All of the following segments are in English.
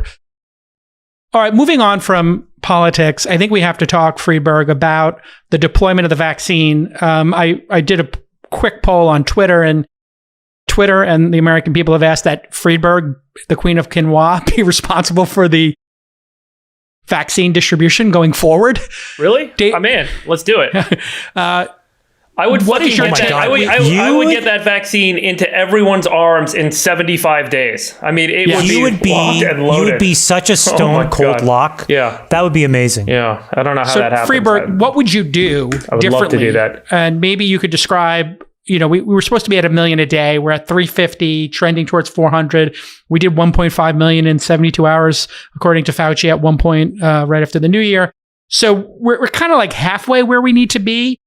sure. All right, moving on from politics, I think we have to talk, Friedberg, about the deployment of the vaccine. I did a quick poll on Twitter, and the American people have asked that Friedberg, the Queen of Quinoa, be responsible for the vaccine distribution going forward. Really? I'm in. Let's do it. I would fucking get that. I would get that vaccine into everyone's arms in 75 days. I mean, it would be locked and loaded. You would be such a stone cold lock. Yeah. That would be amazing. Yeah. I don't know how that happens. Friedberg, what would you do differently? I would love to do that. And maybe you could describe, we were supposed to be at 1 million a day. We're at 350, trending towards 400. We did 1.5 million in 72 hours, according to Fauci, at one point right after the new year. So we're kind of like halfway where we need to be.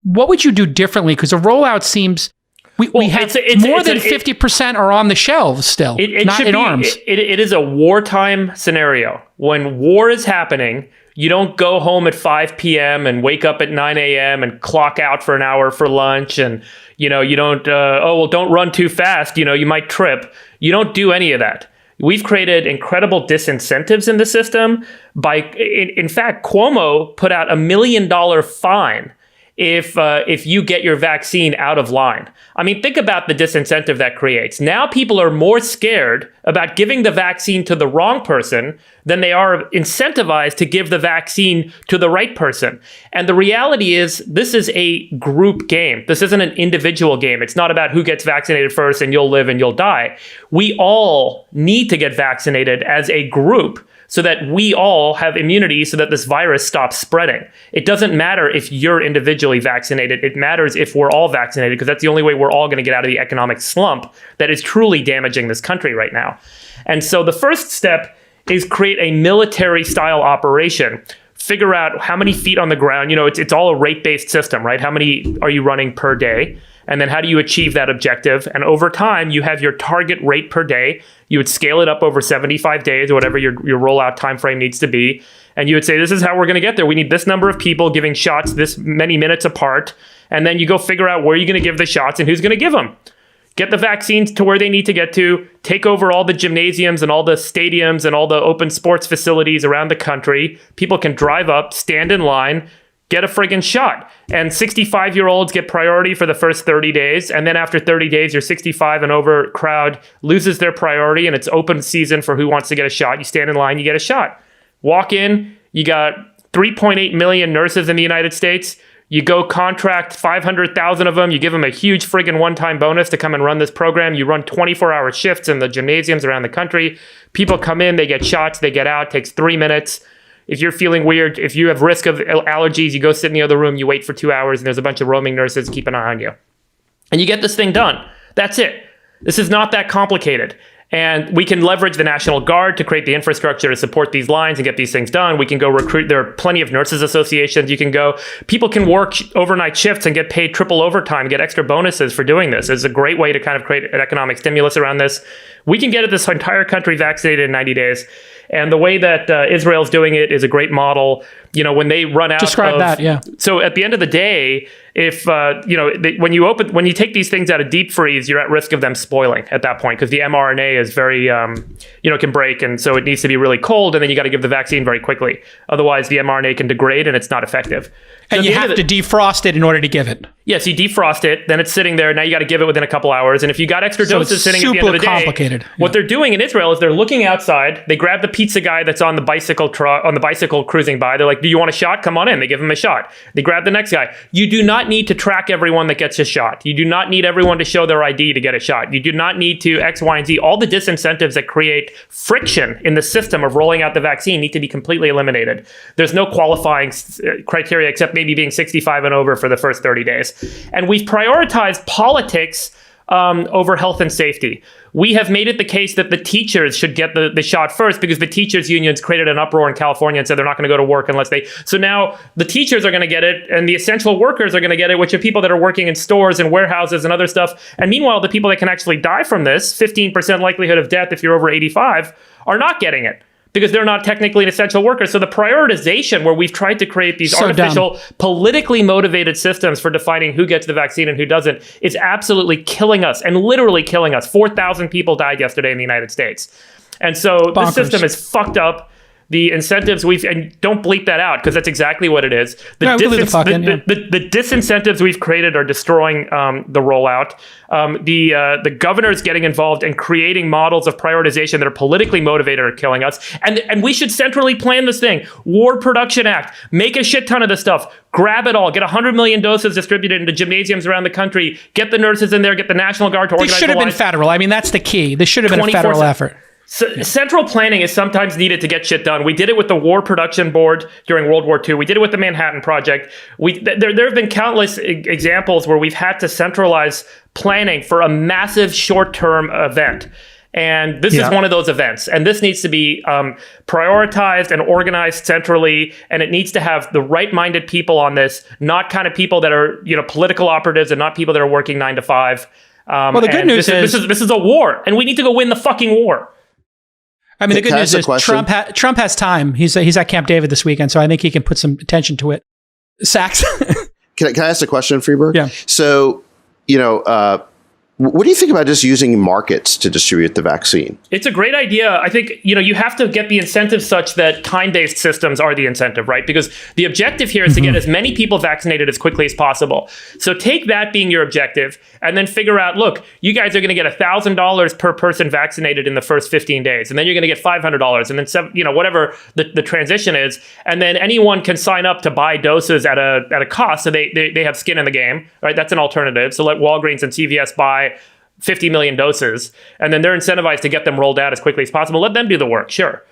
What would you do differently? Because the rollout seems we have more than 50% are on the shelves still, not in arms. It is a wartime scenario. When war is happening, you don't go home at 5 p.m. and wake up at 9 a.m. and clock out for an hour for lunch. And, you don't, don't run too fast. You might trip. You don't do any of that. We've created incredible disincentives in the system. In fact, Cuomo put out $1 million fine if you get your vaccine out of line. I mean, think about the disincentive that creates. Now people are more scared about giving the vaccine to the wrong person than they are incentivized to give the vaccine to the right person. And the reality is, this is a group game. This isn't an individual game. It's not about who gets vaccinated first and you'll live and you'll die. We all need to get vaccinated as a group, so that we all have immunity so that this virus stops spreading. It doesn't matter if you're individually vaccinated. It matters if we're all vaccinated, because that's the only way we're all going to get out of the economic slump that is truly damaging this country right now. And so the first step is create a military-style operation. Figure out how many feet on the ground. It's all a rate-based system, right? How many are you running per day? And then how do you achieve that objective? And over time, you have your target rate per day. You would scale it up over 75 days, or whatever your rollout time frame needs to be. And you would say, this is how we're going to get there. We need this number of people giving shots this many minutes apart. And then you go figure out where you're going to give the shots and who's going to give them. Get the vaccines to where they need to get to. Take over all the gymnasiums and all the stadiums and all the open sports facilities around the country. People can drive up, stand in line, get a friggin' shot. And 65-year-olds get priority for the first 30 days. And then after 30 days, your 65 and over crowd loses their priority, and it's open season for who wants to get a shot. You stand in line, you get a shot. Walk in, you got 3.8 million nurses in the United States. You go contract 500,000 of them. You give them a huge friggin' one-time bonus to come and run this program. You run 24-hour shifts in the gymnasiums around the country. People come in, they get shots, they get out. It takes 3 minutes. If you're feeling weird, if you have risk of allergies, you go sit in the other room, you wait for 2 hours, and there's a bunch of roaming nurses keep an eye on you. And you get this thing done. That's it. This is not that complicated. And we can leverage the National Guard to create the infrastructure to support these lines and get these things done. We can go recruit. There are plenty of nurses associations. You can go. People can work overnight shifts and get paid triple overtime, get extra bonuses for doing this. It's a great way to kind of create an economic stimulus around this. We can get this entire country vaccinated in 90 days. And the way that Israel's doing it is a great model. When they run out Describe that, yeah. So at the end of the day, if, when you take these things out of deep freeze, you're at risk of them spoiling at that point, because the mRNA is very, can break. And so it needs to be really cold. And then you got to give the vaccine very quickly. Otherwise, the mRNA can degrade and it's not effective. And you have to defrost it in order to give it. Yes, you defrost it, then it's sitting there. Now you got to give it within a couple hours. And if you got extra doses sitting at the end of the day, complicated. What they're doing in Israel is they're looking outside. They grab the pizza guy that's on the bicycle cruising by. They're like, "Do you want a shot? Come on in." They give him a shot. They grab the next guy. You do not need to track everyone that gets a shot. You do not need everyone to show their ID to get a shot. You do not need to X, Y, and Z. All the disincentives that create friction in the system of rolling out the vaccine need to be completely eliminated. There's no qualifying criteria except maybe being 65 and over for the first 30 days. And we've prioritized politics over health and safety. We have made it the case that the teachers should get the shot first, because the teachers unions created an uproar in California and said they're not going to go to work unless they. So now the teachers are going to get it and the essential workers are going to get it, which are people that are working in stores and warehouses and other stuff. And meanwhile, the people that can actually die from this, 15% likelihood of death if you're over 85, are not getting it, because they're not technically an essential worker. So the prioritization, where we've tried to create these artificial, politically motivated systems for defining who gets the vaccine and who doesn't, is absolutely killing us, and literally killing us. 4,000 people died yesterday in the United States. And so this system is fucked up. The incentives and don't bleep that out because that's exactly what it is. The disincentives we've created are destroying the rollout. The governors getting involved and creating models of prioritization that are politically motivated are killing us. And we should centrally plan this thing. War Production Act, make a shit ton of this stuff. Grab it all. Get 100 million doses distributed into gymnasiums around the country. Get the nurses in there. Get the National Guard to organize. This should have been federal. I mean, that's the key. This should have been a federal effort. So central planning is sometimes needed to get shit done. We did it with the War Production Board during World War II. We did it with the Manhattan Project. There have been countless examples where we've had to centralize planning for a massive short-term event. And this is one of those events. And this needs to be prioritized and organized centrally. And it needs to have the right-minded people on this, not kind of people that are, political operatives and not people that are working 9 to 5. Well, the good news is this is a war, and we need to go win the fucking war. I mean, the good news is Trump has time. He's at Camp David this weekend, so I think he can put some attention to it. Sacks. Can I ask a question, Friedberg? Yeah. So, what do you think about just using markets to distribute the vaccine? It's a great idea. I think, you have to get the incentive such that time-based systems are the incentive, right? Because the objective here is to get as many people vaccinated as quickly as possible. So take that being your objective and then figure out, look, you guys are going to get $1,000 per person vaccinated in the first 15 days. And then you're going to get $500 and then, whatever the transition is. And then anyone can sign up to buy doses at a cost. So they have skin in the game, right? That's an alternative. So let Walgreens and CVS buy 50 million doses, and then they're incentivized to get them rolled out as quickly as possible. Let them do the work, sure.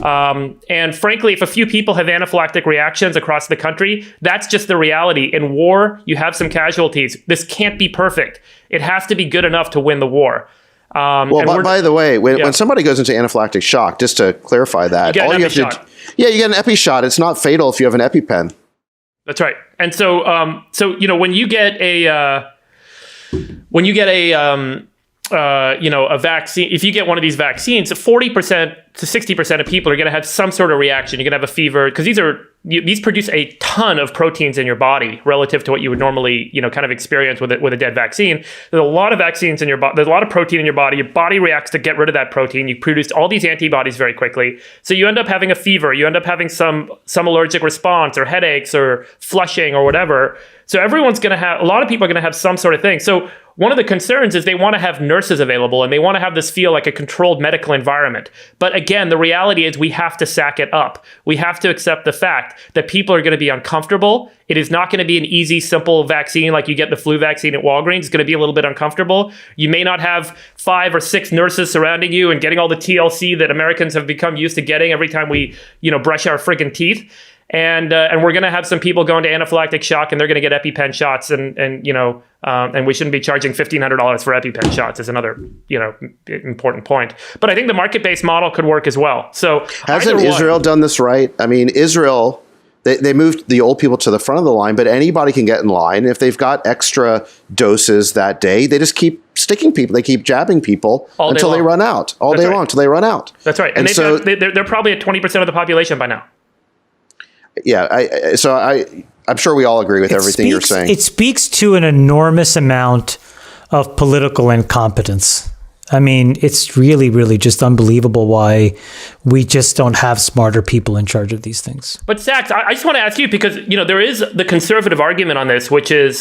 And frankly, if a few people have anaphylactic reactions across the country, that's just the reality. In war, you have some casualties. This can't be perfect. It has to be good enough to win the war. By the way, when somebody goes into anaphylactic shock, just to clarify that, you get an epi shot. It's not fatal if you have an EpiPen. That's right. And so, when you get a vaccine, if you get one of these vaccines, 40% to 60% of people are going to have some sort of reaction. You're going to have a fever because these produce a ton of proteins in your body relative to what you would normally, kind of experience with a dead vaccine. There's a lot of vaccines in your body. There's a lot of protein in your body. Your body reacts to get rid of that protein. You produce all these antibodies very quickly. So you end up having a fever. You end up having some allergic response or headaches or flushing or whatever. So a lot of people are going to have some sort of thing. So one of the concerns is they want to have nurses available and they want to have this feel like a controlled medical environment. But again, the reality is we have to sack it up. We have to accept the fact that people are going to be uncomfortable. It is not going to be an easy, simple vaccine like you get the flu vaccine at Walgreens. It's going to be a little bit uncomfortable. You may not have 5 or 6 nurses surrounding you and getting all the TLC that Americans have become used to getting every time we, brush our friggin' teeth. And we're going to have some people going to anaphylactic shock, and they're going to get EpiPen shots, and we shouldn't be charging $1,500 for EpiPen shots. Is another important point. But I think the market-based model could work as well. So hasn't Israel done this right? I mean, Israel, they moved the old people to the front of the line, but anybody can get in line. If they've got extra doses that day, they just keep sticking people. They keep jabbing people until they run out. All day long until they run out. That's right. And they're probably at 20% of the population by now. Yeah, I'm sure we all agree with everything you're saying. It speaks to an enormous amount of political incompetence. I mean, it's really, really just unbelievable why we just don't have smarter people in charge of these things. But Sacks, I just want to ask you, because, there is the conservative argument on this, which is,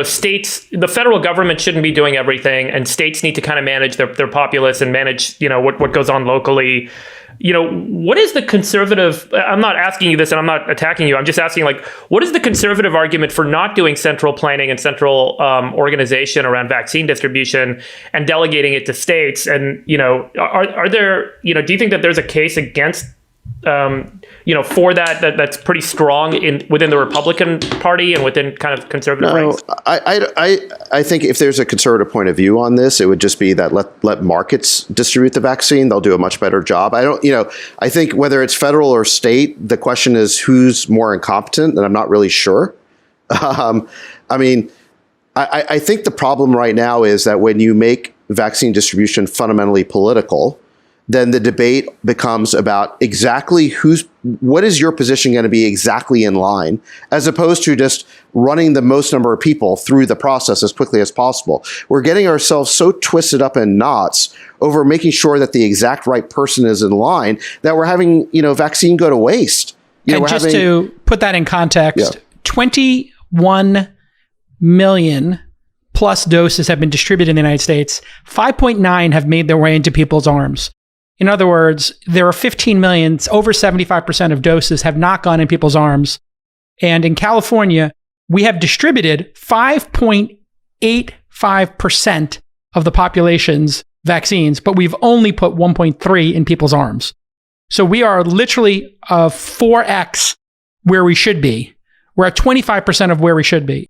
states, the federal government shouldn't be doing everything, and states need to kind of manage their populace and manage, what goes on locally. What is the conservative, I'm not asking you this and I'm not attacking you, I'm just asking, what is the conservative argument for not doing central planning and central organization around vaccine distribution and delegating it to states? And, are there, do you think that there's a case against, for that's pretty strong within the Republican Party and within kind of conservative ranks? I think if there's a conservative point of view on this, it would just be that let markets distribute the vaccine. They'll do a much better job. I think whether it's federal or state, the question is who's more incompetent, and I'm not really sure. I think the problem right now is that when you make vaccine distribution fundamentally political, then the debate becomes about exactly what is your position going to be exactly in line, as opposed to just running the most number of people through the process as quickly as possible. We're getting ourselves so twisted up in knots over making sure that the exact right person is in line that we're having, vaccine go to waste. And just to put that in context, 21 million plus doses have been distributed in the United States. 5.9 have made their way into people's arms. In other words, there are 15 million, over 75% of doses have not gone in people's arms. And in California, we have distributed 5.85% of the population's vaccines, but we've only put 1.3 in people's arms. So we are literally 4x where we should be. We're at 25% of where we should be.